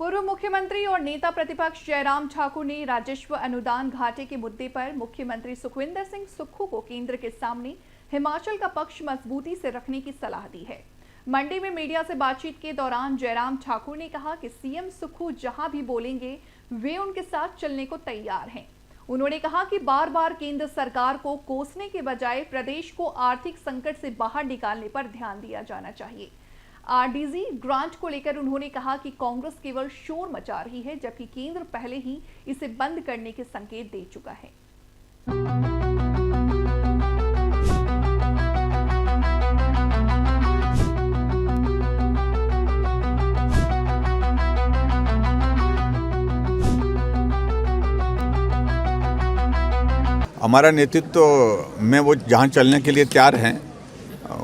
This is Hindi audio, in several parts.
पूर्व मुख्यमंत्री और नेता प्रतिपक्ष जयराम ठाकुर ने राजस्व अनुदान घाटे के मुद्दे पर मुख्यमंत्री सुखविंदर सिंह सुक्खू को केंद्र के सामने हिमाचल का पक्ष मजबूती से रखने की सलाह दी है। मंडी में मीडिया से बातचीत के दौरान जयराम ठाकुर ने कहा कि सीएम सुक्खू जहां भी बोलेंगे वे उनके साथ चलने को तैयार हैं। उन्होंने कहा कि बार बार केंद्र सरकार को कोसने के बजाय प्रदेश को आर्थिक संकट से बाहर निकालने पर ध्यान दिया जाना चाहिए। आरडीजी ग्रांट को लेकर उन्होंने कहा कि कांग्रेस केवल शोर मचा रही है, जबकि केंद्र पहले ही इसे बंद करने के संकेत दे चुका है। हमारा नेतृत्व में वो जहाँ चलने के लिए तैयार हैं,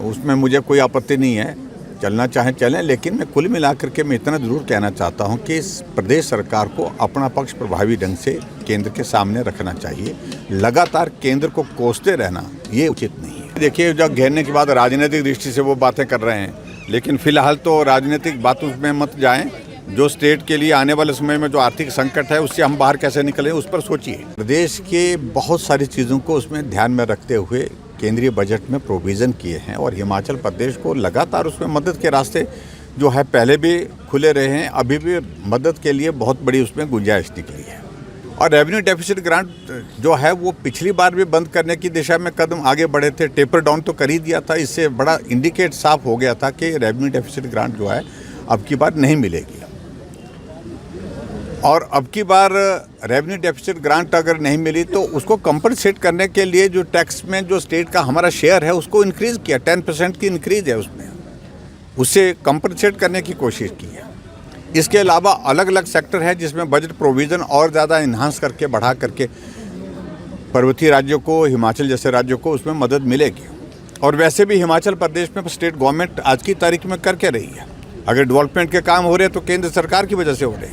उसमें मुझे कोई आपत्ति नहीं है। चलना चाहें चलें, लेकिन मैं कुल मिलाकर के मैं इतना ज़रूर कहना चाहता हूं कि इस प्रदेश सरकार को अपना पक्ष प्रभावी ढंग से केंद्र के सामने रखना चाहिए। लगातार केंद्र को कोसते रहना ये उचित नहीं है। देखिए, जब घेरने के बाद राजनीतिक दृष्टि से वो बातें कर रहे हैं, लेकिन फिलहाल तो राजनीतिक बातों में मत जाएं। जो स्टेट के लिए आने वाले समय में जो आर्थिक संकट है उससे हम बाहर कैसे निकलें, उस पर सोचिए। प्रदेश के बहुत सारी चीज़ों को उसमें ध्यान में रखते हुए केंद्रीय बजट में प्रोविज़न किए हैं और हिमाचल प्रदेश को लगातार उसमें मदद के रास्ते जो है पहले भी खुले रहे हैं, अभी भी मदद के लिए बहुत बड़ी उसमें गुंजाइश निकली है। और रेवेन्यू डेफिसिट ग्रांट जो है वो पिछली बार भी बंद करने की दिशा में कदम आगे बढ़े थे, टेपर डाउन तो कर ही दिया था। इससे बड़ा इंडिकेट साफ हो गया था कि रेवेन्यू डेफिसिट ग्रांट जो है अब की बार नहीं मिलेगी। और अब की बार रेवेन्यू डेफिसिट ग्रांट अगर नहीं मिली तो उसको कंपनसेट करने के लिए जो टैक्स में जो स्टेट का हमारा शेयर है उसको इंक्रीज़ किया। 10% की इंक्रीज है उसमें, उससे कंपनसेट करने की कोशिश की है। इसके अलावा अलग अलग सेक्टर है जिसमें बजट प्रोविज़न और ज़्यादा इन्हांस करके बढ़ा करके पर्वतीय राज्यों को, हिमाचल जैसे राज्यों को उसमें मदद मिलेगी। और वैसे भी हिमाचल प्रदेश में स्टेट गवर्नमेंट आज की तारीख में करके रही है। अगर डेवलपमेंट के काम हो रहे हैं तो केंद्र सरकार की वजह से हो रहे हैं।